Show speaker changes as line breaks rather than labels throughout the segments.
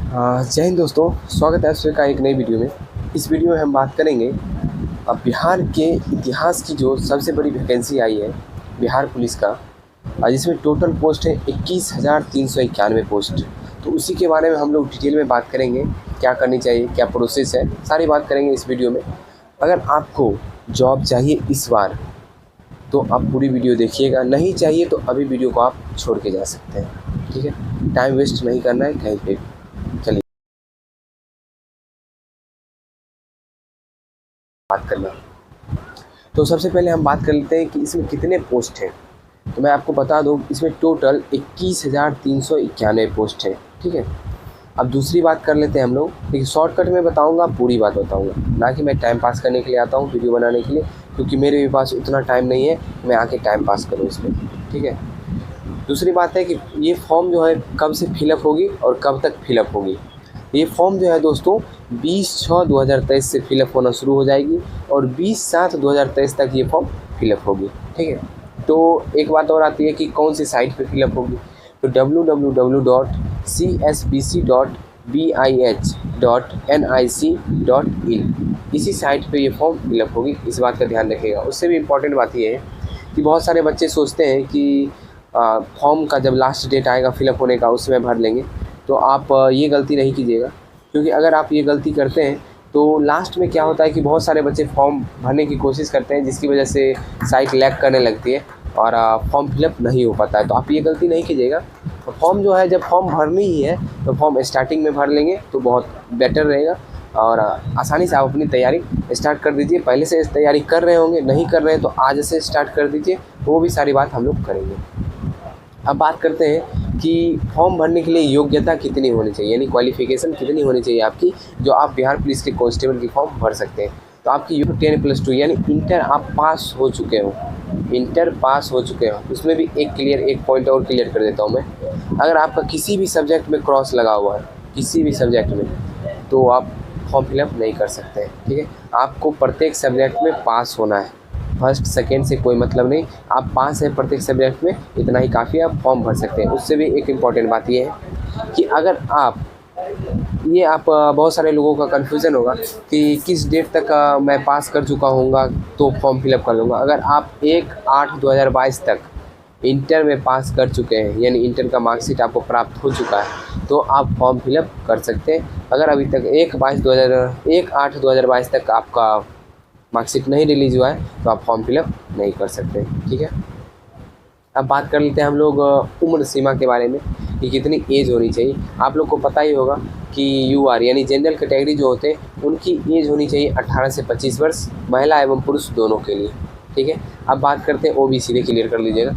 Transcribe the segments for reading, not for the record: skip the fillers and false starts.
जय हिंद दोस्तों, स्वागत है आप सभी का एक नई वीडियो में। इस वीडियो में हम बात करेंगे अब बिहार के इतिहास की जो सबसे बड़ी वैकेंसी आई है बिहार पुलिस का, जिसमें टोटल पोस्ट है 21,391 पोस्ट। तो उसी के बारे में हम लोग डिटेल में बात करेंगे, क्या करनी चाहिए, क्या प्रोसेस है, सारी बात करेंगे इस वीडियो में। अगर आपको जॉब चाहिए इस बार तो आप पूरी वीडियो देखिएगा, नहीं चाहिए तो अभी वीडियो को आप छोड़ के जा सकते हैं। ठीक है, टाइम वेस्ट नहीं करना है कहीं पे। चलिए बात करना। तो सबसे पहले हम बात कर लेते हैं कि इसमें कितने पोस्ट हैं। तो मैं आपको बता दूं, इसमें टोटल 21,391 पोस्ट है। ठीक है, अब दूसरी बात कर लेते हैं हम लोग। देखिए, शॉर्टकट में बताऊंगा, पूरी बात बताऊंगा, ना कि मैं टाइम पास करने के लिए आता हूं वीडियो बनाने के लिए, क्योंकि मेरे भी पास उतना टाइम नहीं है मैं आके टाइम पास करूं इसमें। ठीक है, दूसरी बात है कि ये फॉर्म जो है कब से फिलअप होगी और कब तक फिलअप होगी। ये फॉर्म जो है दोस्तों 20/6/2023 से फिलअप होना शुरू हो जाएगी और 20/7/2023 तक ये फॉर्म फिलअप होगी। ठीक है, तो एक बात और आती है कि कौन सी साइट पे फिलअप होगी। तो www.csbc.bih.nic.in इसी साइट पे ये फॉर्म फिलअप होगी, इस बात का ध्यान रखिएगा। उससे भी इम्पोर्टेंट बात ये है कि बहुत सारे बच्चे सोचते हैं कि फॉर्म का जब लास्ट डेट आएगा फिलअप होने का उसमें भर लेंगे। तो आप ये गलती नहीं कीजिएगा, क्योंकि अगर आप ये गलती करते हैं तो लास्ट में क्या होता है कि बहुत सारे बच्चे फॉर्म भरने की कोशिश करते हैं, जिसकी वजह से साइट लैग करने लगती है और फॉर्म फिलअप नहीं हो पाता है। तो आप ये गलती नहीं कीजिएगा। तो फॉर्म जो है, जब फॉर्म भरनी ही है तो फॉर्म स्टार्टिंग में भर लेंगे तो बहुत बेटर रहेगा और आसानी से आप अपनी तैयारी स्टार्ट कर दीजिए। पहले से तैयारी कर रहे होंगे, नहीं कर रहे हैं तो आज से स्टार्ट कर दीजिए, वो भी सारी बात हम लोग करेंगे। अब बात करते हैं कि फॉर्म भरने के लिए योग्यता कितनी होनी चाहिए, यानी क्वालिफ़िकेशन कितनी होनी चाहिए आपकी, जो आप बिहार पुलिस के कांस्टेबल की फॉर्म भर सकते हैं। तो आपकी 10+2 यानी इंटर आप पास हो चुके हो, इंटर पास हो चुके हो। उसमें भी एक पॉइंट और क्लियर कर देता हूँ मैं। अगर आपका किसी भी सब्जेक्ट में क्रॉस लगा हुआ है, किसी भी सब्जेक्ट में, तो आप फॉर्म फिलअप नहीं कर सकते हैं। ठीक है, आपको प्रत्येक सब्जेक्ट में पास होना है, फर्स्ट सेकेंड से कोई मतलब नहीं, आप पास हैं प्रत्येक सब्जेक्ट में, इतना ही काफ़ी है, आप फॉर्म भर सकते हैं। उससे भी एक इम्पॉर्टेंट बात ये है कि अगर आप बहुत सारे लोगों का कन्फ्यूज़न होगा कि किस डेट तक मैं पास कर चुका हूँगा तो फॉर्म फिलअप कर लूँगा। अगर आप 1/8/2022 तक इंटर में पास कर चुके हैं, यानी इंटर का मार्कशीट आपको प्राप्त हो चुका है, तो आप फॉर्म फिलअप कर सकते हैं। अगर अभी तक 1/8/2022 तक आपका मार्कशीट नहीं रिलीज़ हुआ है तो आप फॉर्म फिलअप नहीं कर सकते। ठीक है, अब बात कर लेते हैं हम लोग उम्र सीमा के बारे में कि कितनी एज होनी चाहिए। आप लोग को पता ही होगा कि यूआर यानी जनरल कैटेगरी जो होते हैं उनकी एज होनी चाहिए 18 से 25 वर्ष, महिला एवं पुरुष दोनों के लिए। ठीक है, अब बात करते हैं ओबीसी में, क्लियर कर लीजिएगा।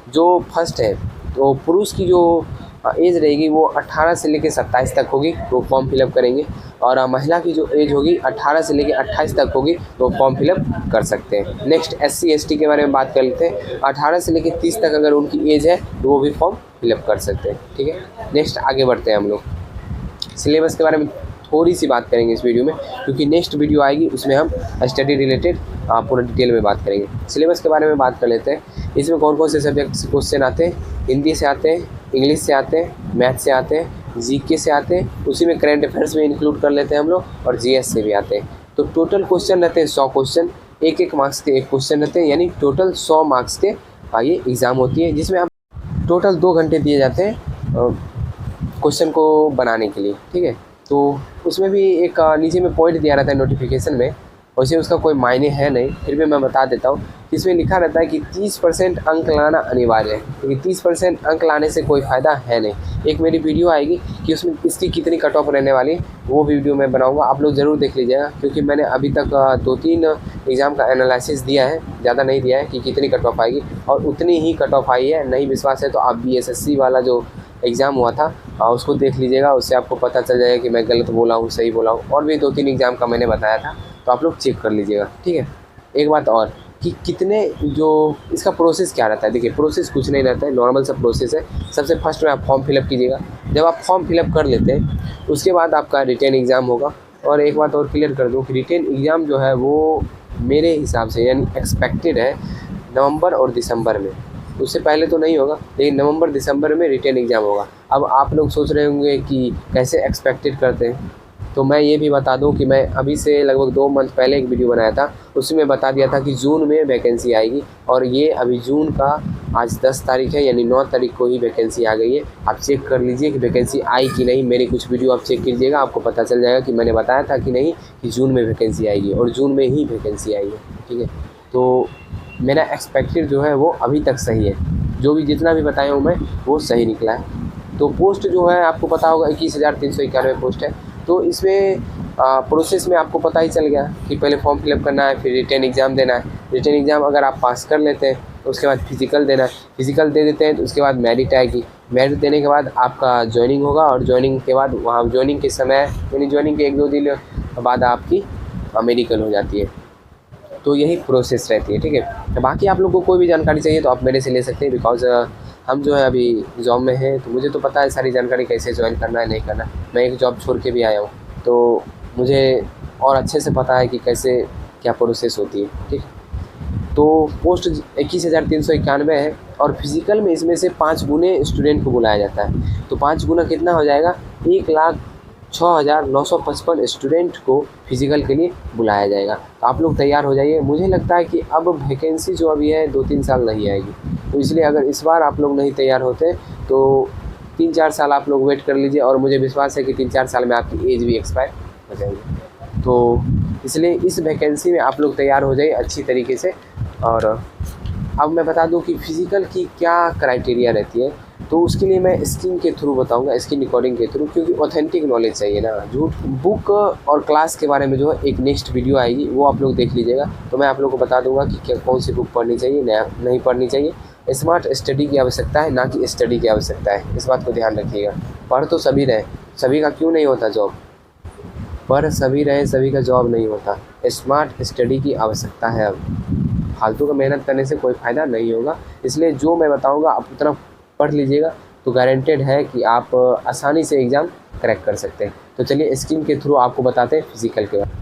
जो फर्स्ट है तो पुरुष की जो एज रहेगी वो 18 से लेकर 27 तक होगी तो फॉर्म फिलअप करेंगे, और महिला की जो एज होगी 18 से लेकर 28 तक होगी तो फॉर्म फिलअप कर सकते हैं। नेक्स्ट एससी एसटी के बारे में बात कर लेते हैं। 18 से लेकर 30 तक अगर उनकी एज है तो वो भी फॉर्म फिलअप कर सकते हैं। ठीक है, नेक्स्ट आगे बढ़ते हैं हम लोग। सिलेबस के बारे में थोड़ी सी बात करेंगे इस वीडियो में, क्योंकि नेक्स्ट वीडियो आएगी उसमें हम स्टडी रिलेटेड पूरा डिटेल में बात करेंगे। सिलेबस के बारे में बात कर लेते हैं। इसमें कौन कौन से सब्जेक्ट से क्वेश्चन आते हैं। हिंदी से आते हैं, इंग्लिश से आते हैं, मैथ से आते हैं, जीके से आते हैं, उसी में करंट अफेयर्स में इंक्लूड कर लेते हैं हम लोग, और जीएस से भी आते हैं। तो टोटल क्वेश्चन रहते हैं 100 क्वेश्चन, एक मार्क्स के एक क्वेश्चन रहते हैं, यानी टोटल 100 मार्क्स के ये एग्ज़ाम होती है, जिसमें आप टोटल 2 घंटे दिए जाते हैं क्वेश्चन को बनाने के लिए। ठीक है, तो उसमें भी एक नीचे में पॉइंट दिया रहता है नोटिफिकेशन में, वैसे उसका कोई मायने है नहीं, फिर भी मैं बता देता हूँ। इसमें लिखा रहता है कि 30% अंक लाना अनिवार्य है, क्योंकि 30% अंक लाने से कोई फ़ायदा है नहीं। एक मेरी वीडियो आएगी कि उसमें इसकी कितनी कट ऑफ रहने वाली है, वो वीडियो मैं बनाऊँगा, आप लोग ज़रूर देख लीजिएगा, क्योंकि मैंने अभी तक 2-3 एग्ज़ाम का एनालिसिस दिया है, ज़्यादा नहीं दिया है कि कितनी कट ऑफ आएगी, और उतनी ही कट ऑफ आई है। नहीं विश्वास है तो आप बीएसएससी वाला जो एग्ज़ाम हुआ था उसको देख लीजिएगा, उससे आपको पता चल जाएगा कि मैं गलत बोला हूँ सही बोला हूँ, और भी 2-3 एग्ज़ाम का मैंने बताया था, तो आप लोग चेक कर लीजिएगा। ठीक है, एक बात और कि कितने जो इसका प्रोसेस क्या रहता है। देखिए, प्रोसेस कुछ नहीं रहता है, नॉर्मल सा प्रोसेस है। सबसे फर्स्ट में आप फॉर्म फिलअप कीजिएगा। जब आप फॉर्म फिलअप कर लेते हैं उसके बाद आपका रिटेन एग्ज़ाम होगा। और एक बात और क्लियर कर दूँ कि रिटेन एग्ज़ाम जो है वो मेरे हिसाब से यानी एक्सपेक्टेड है नवंबर और दिसंबर में। उससे पहले तो नहीं होगा, लेकिन नवंबर दिसंबर में रिटेन एग्ज़ाम होगा। अब आप लोग सोच रहे होंगे कि कैसे एक्सपेक्टेड करते हैं, तो मैं ये भी बता दूं कि मैं अभी से लगभग 2 मंथ पहले एक वीडियो बनाया था, उसमें बता दिया था कि जून में वैकेंसी आएगी, और ये अभी जून का आज 10 तारीख है, यानी 9 तारीख को ही वैकेंसी आ गई है। आप चेक कर लीजिए कि वैकेंसी आई कि नहीं, मेरी कुछ वीडियो आप चेक कीजिएगा, आपको पता चल जाएगा कि मैंने बताया था कि नहीं कि जून में वैकेंसी आएगी, और जून में ही वैकेंसी आई है। ठीक है, तो मेरा एक्सपेक्टेड जो है वो अभी तक सही है, जो भी जितना भी बताया हूँ मैं वो सही निकला है। तो पोस्ट जो है आपको पता होगा 21,391 पोस्ट है। तो इसमें प्रोसेस में आपको पता ही चल गया कि पहले फॉर्म फिलअप करना है, फिर रिटेन एग्ज़ाम देना है। रिटेन एग्ज़ाम अगर आप पास कर लेते हैं तो उसके बाद फिजिकल देना है, फिजिकल दे देते हैं तो उसके बाद मेरिट आएगी, मेरिट देने के बाद आपका ज्वाइनिंग होगा, और ज्वाइनिंग के बाद वहाँ ज्वाइनिंग के समय यानी ज्वाइनिंग के 1-2 दिन बाद आपकी मेडिकल हो जाती है। तो यही प्रोसेस रहती है। ठीक है, तो बाकी आप लोग को कोई भी जानकारी चाहिए तो आप मेरे से ले सकते हैं, बिकॉज़ हम जो है अभी जॉब में हैं, तो मुझे तो पता है सारी जानकारी कैसे ज्वाइन करना है, नहीं करना है। मैं एक जॉब छोड़ के भी आया हूँ, तो मुझे और अच्छे से पता है कि कैसे क्या प्रोसेस होती है। ठीक, तो पोस्ट 21,391 है, और फिज़िकल में इसमें से 5 गुने स्टूडेंट को बुलाया जाता है। तो 5 गुना कितना हो जाएगा, 1,06,955 स्टूडेंट को फिज़िकल के लिए बुलाया जाएगा। तो आप लोग तैयार हो जाइए। मुझे लगता है कि अब वैकेंसी जो अभी है 2-3 साल नहीं आएगी, तो इसलिए अगर इस बार आप लोग नहीं तैयार होते तो 3-4 साल आप लोग वेट कर लीजिए, और मुझे विश्वास है कि 3-4 साल में आपकी एज भी एक्सपायर हो जाएगी। तो इसलिए इस वैकेंसी में आप लोग तैयार हो जाइए अच्छी तरीके से। और अब मैं बता दूं कि फ़िज़िकल की क्या क्राइटेरिया रहती है, तो उसके लिए मैं स्क्रीन के थ्रू बताऊंगा, स्क्रीन रिकॉर्डिंग के थ्रू, क्योंकि ऑथेंटिक नॉलेज चाहिए ना, झूठ। बुक और क्लास के बारे में जो है एक नेक्स्ट वीडियो आएगी, वो आप लोग देख लीजिएगा, तो मैं आप लोग को बता दूंगा कि क्या कौन सी बुक पढ़नी चाहिए, नहीं पढ़नी चाहिए। स्मार्ट स्टडी की आवश्यकता है, ना कि स्टडी की आवश्यकता है, इस बात को ध्यान रखिएगा। पढ़ तो सभी रहे, सभी का क्यों नहीं होता जॉब, पढ़ सभी रहे, सभी का जॉब नहीं होता। स्मार्ट स्टडी की आवश्यकता है। अब फालतू का मेहनत करने से कोई फ़ायदा नहीं होगा, इसलिए जो मैं बताऊंगा आप उतना पढ़ लीजिएगा, तो गारंटेड है कि आप आसानी से एग्ज़ाम क्रैक कर सकते हैं। तो चलिए स्क्रीन के थ्रू आपको बताते हैं फिज़िकल के बारे में।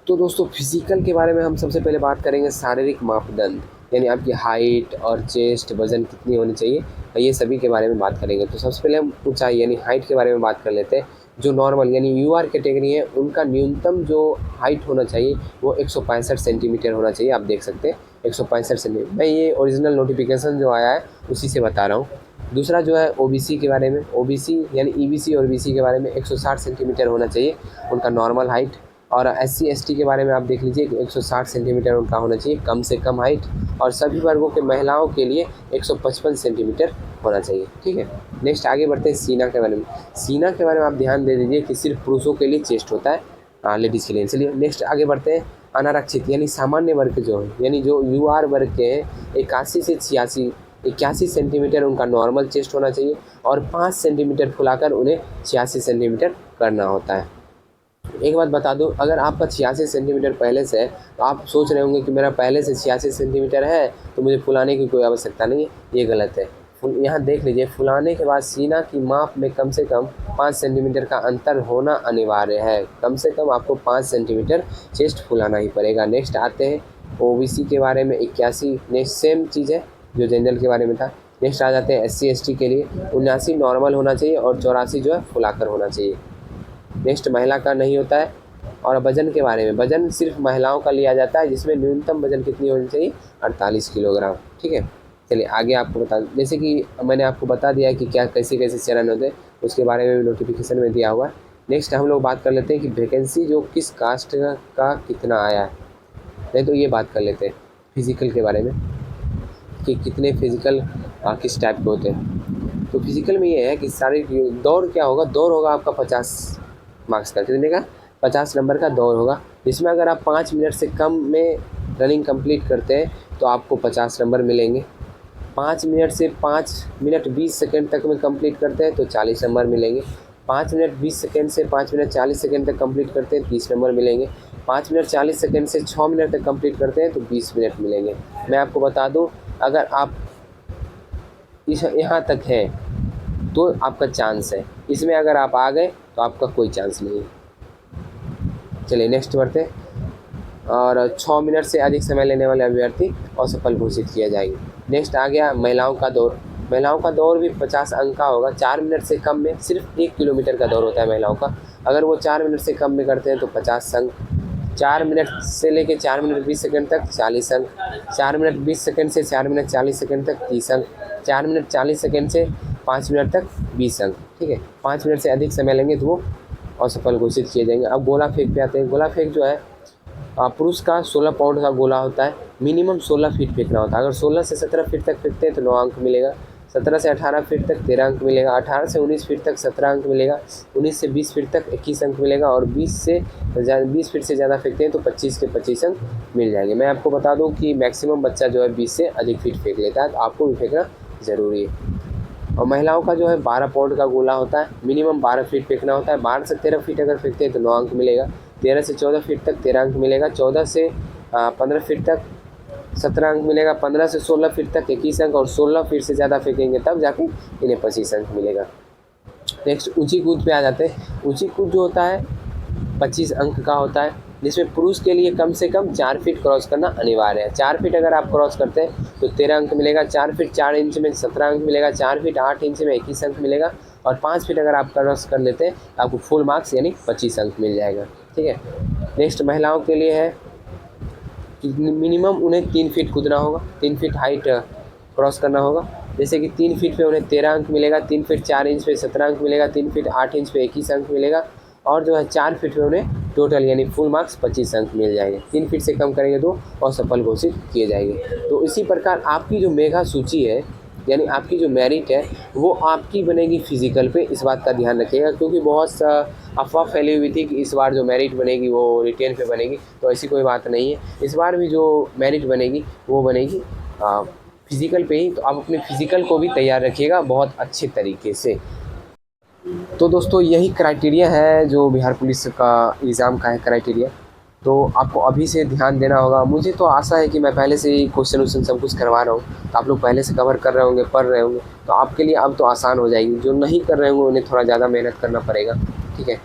तो दोस्तों फिज़िकल के बारे में हम सबसे पहले बात करेंगे शारीरिक मापदंड, यानी आपकी हाइट और चेस्ट, वज़न कितनी होनी चाहिए, ये सभी के बारे में बात करेंगे। तो सबसे पहले हम ऊंचाई यानी हाइट के बारे में बात कर लेते हैं। जो नॉर्मल यानी यूआर कैटेगरी है, उनका न्यूनतम जो हाइट होना चाहिए वो 165 सेंटीमीटर होना चाहिए। आप देख सकते हैं 165 सेंटीमीटर। मैं ये ओरिजिनल नोटिफिकेशन जो आया है उसी से बता रहा हूँ। दूसरा जो है ओबीसी के बारे में, ओबीसी यानी ईबीसी और बीसी के बारे में 160 सेंटीमीटर होना चाहिए उनका नॉर्मल हाइट। और एससी एसटी के बारे में आप देख लीजिए कि 160 सेंटीमीटर उनका होना चाहिए कम से कम हाइट, और सभी वर्गों के महिलाओं के लिए 155 सेंटीमीटर होना चाहिए। ठीक है, नेक्स्ट आगे बढ़ते हैं सीना के बारे में। सीना के बारे में आप ध्यान दे दीजिए कि सिर्फ पुरुषों के लिए चेस्ट होता है, लेडीज़ के लिए। चलिए नेक्स्ट आगे बढ़ते हैं। अनारक्षित यानी सामान्य वर्ग जो है, यानी जो यूआर वर्ग के हैं, 81 से 81 सेंटीमीटर उनका नॉर्मल चेस्ट होना चाहिए, और 5 सेंटीमीटर फुलाकर उन्हें 86 सेंटीमीटर करना होता है। एक बात बता दूं, अगर आपका 86 सेंटीमीटर पहले से है तो आप सोच रहे होंगे कि मेरा पहले से 86 सेंटीमीटर है तो मुझे फुलाने की कोई आवश्यकता नहीं है, ये गलत है। यहाँ देख लीजिए, फुलाने के बाद सीना की माप में कम से कम 5 सेंटीमीटर का अंतर होना अनिवार्य है। कम से कम आपको 5 सेंटीमीटर चेस्ट फुलाना ही पड़ेगा। नेक्स्ट आते हैं ओबीसी के बारे में 81, नेक्स्ट सेम चीज़ है जो जनरल के बारे में था। नेक्स्ट आ जाते हैं एससी एसटी के लिए 79 नॉर्मल होना चाहिए, और 84 जो है फुलाकर होना चाहिए। नेक्स्ट महिला का नहीं होता है। और वज़न के बारे में, वज़न सिर्फ महिलाओं का लिया जाता है, जिसमें न्यूनतम वज़न कितनी होनी चाहिए, 48 किलोग्राम। ठीक है, चलिए आगे आपको बता, जैसे कि मैंने आपको बता दिया है कि क्या कैसे कैसे चरण होते हैं, उसके बारे में भी नोटिफिकेशन में दिया हुआ है। नेक्स्ट हम लोग बात कर लेते हैं कि वैकेंसी जो किस कास्ट का कितना आया है। नहीं तो ये बात कर लेते हैं फिज़िकल के बारे में कि कितने फिज़िकल किस टाइप के होते हैं। तो फिज़िकल में ये है कि शारीरिक दौड़ क्या होगा, दौड़ होगा आपका 50 मार्क्स का, कितने का, 50 नंबर का दौड़ होगा, जिसमें अगर आप 5 मिनट से कम में रनिंग कंप्लीट करते हैं तो आपको 50 नंबर मिलेंगे। 5 मिनट से 5 मिनट 20 सेकंड तक में कंप्लीट करते हैं तो 40 नंबर मिलेंगे। 5 मिनट 20 सेकंड से 5 मिनट 40 सेकंड तक कंप्लीट करते हैं 30 नंबर मिलेंगे। 5 मिनट 40 सेकंड से 6 मिनट तक कंप्लीट करते हैं तो 20 मिनट मिलेंगे। मैं आपको बता दूं, अगर आप यहाँ तक है तो आपका चांस है, इसमें अगर आप आ गए तो आपका कोई चांस नहीं है। चलिए नेक्स्ट बढ़ते हैं। और 6 मिनट से अधिक समय लेने वाले अभ्यर्थी असफल घोषित किए जाएंगे। नेक्स्ट आ गया महिलाओं का दौड़। महिलाओं का दौड़ भी 50 अंक का होगा। 4 मिनट से कम में सिर्फ 1 किलोमीटर का दौड़ होता है महिलाओं का। अगर वो 4 मिनट से कम में करते हैं तो 50 अंक। 4 मिनट से लेके 4 मिनट 20 सेकंड तक 40 अंक। 4 मिनट 20 सेकंड से 4 मिनट 40 सेकंड तक 30 अंक। 4 मिनट 40 सेकंड से 5 मिनट तक 20 अंक। ठीक है, 5 मिनट से अधिक समय लेंगे तो वो असफल घोषित किए जाएंगे। अब गोला फेंक पे आते हैं। गोला फेंक जो है पुरुष का 16 पाउंड का गोला होता है। मिनिमम 16 फीट फेंकना होता है। अगर 16 से 17 फीट तक फेंकते हैं तो 9 अंक मिलेगा। 17 से 18 फीट तक 13 अंक मिलेगा। 18 से 19 फीट तक 17 अंक मिलेगा। 19 से 20 फीट तक 21 अंक मिलेगा। और 20 फीट से ज़्यादा फेंकते हैं तो 25 के 25 अंक मिल जाएंगे। मैं आपको बता दूं कि मैक्सिमम बच्चा जो है 20 से अधिक फीट फेंक लेता है, तो आपको भी फेंकना ज़रूरी है। और महिलाओं का जो है 12 पाउंड का गोला होता है। मिनिमम 12 फीट फेंकना होता है। 12 से 13 फीट अगर फेंकते हैं तो 9 अंक मिलेगा। 13 से 14 फीट तक 13 अंक मिलेगा। 14 से 15 फीट तक 17 अंक मिलेगा। 15 से 16 फीट तक 21 अंक। और 16 फीट से ज़्यादा फेंकेंगे तब जाके इन्हें 25 अंक मिलेगा। नेक्स्ट ऊंची कूद पे आ जाते हैं। ऊंची कूद जो होता है 25 अंक का होता है, जिसमें पुरुष के लिए कम से कम 4 फीट क्रॉस करना अनिवार्य है। 4 फीट अगर आप क्रॉस करते हैं तो 13 अंक मिलेगा। 4 फीट 4 इंच में 17 अंक मिलेगा। 4 फीट 8 इंच में 21 अंक मिलेगा। और 5 फीट अगर आप क्रॉस कर लेते हैं आपको फुल मार्क्स यानी 25 अंक मिल जाएगा। ठीक है, नेक्स्ट महिलाओं के लिए है कि मिनिमम उन्हें 3 फीट कूदना होगा। 3 फीट हाइट क्रॉस करना होगा। जैसे कि 3 फीट पे उन्हें 13 अंक मिलेगा। 3 फीट 4 इंच पे 17 अंक मिलेगा। 3 फीट 8 इंच पे 21 अंक मिलेगा। और जो है 4 फीट पे उन्हें टोटल यानी फुल मार्क्स 25 अंक मिल जाएंगे। 3 फीट से कम करेंगे तो असफल घोषित किए जाएंगे। तो इसी प्रकार आपकी जो मेगा सूची है यानी आपकी जो मेरिट है वो आपकी बनेगी फिजिकल पे। इस बात का ध्यान रखिएगा, क्योंकि बहुत सा अफवाह फैली हुई थी कि इस बार जो मेरिट बनेगी वो रिटेन पे बनेगी। तो ऐसी कोई बात नहीं है। इस बार भी जो मेरिट बनेगी वो बनेगी फिजिकल पे ही। तो आप अपने फिजिकल को भी तैयार रखिएगा बहुत अच्छे तरीके से। तो दोस्तों यही क्राइटेरिया है जो बिहार पुलिस का एग्ज़ाम का है क्राइटेरिया। तो आपको अभी से ध्यान देना होगा। मुझे तो आशा है कि मैं पहले से ही क्वेश्चन वोश्चन सब कुछ करवा रहा हूँ, तो आप लोग पहले से कवर कर रहे होंगे, पढ़ रहे होंगे, तो आपके लिए अब तो आसान हो जाएगी। जो नहीं कर रहे होंगे उन्हें थोड़ा ज़्यादा मेहनत करना पड़ेगा। ठीक है,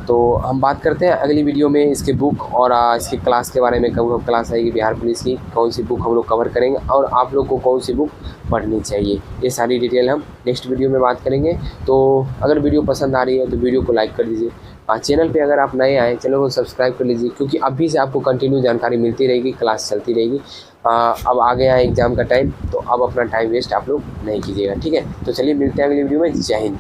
तो हम बात करते हैं अगली वीडियो में इसके बुक और इसकी क्लास के बारे में। कब क्लास आएगी बिहार पुलिस की, कौन सी बुक हम लोग कवर करेंगे और आप लोग को कौन सी बुक पढ़नी चाहिए, ये सारी डिटेल हम नेक्स्ट वीडियो में बात करेंगे। तो अगर वीडियो पसंद आ रही है तो वीडियो को लाइक कर दीजिए। चैनल पे अगर आप नए आए चैनल को सब्सक्राइब कर लीजिए, क्योंकि अभी से आपको कंटिन्यू जानकारी मिलती रहेगी, क्लास चलती रहेगी। अब आ गया है एग्ज़ाम का टाइम, तो अब अपना टाइम वेस्ट आप लोग नहीं कीजिएगा। ठीक है, तो चलिए मिलते हैं अगली वीडियो में। जय हिंद।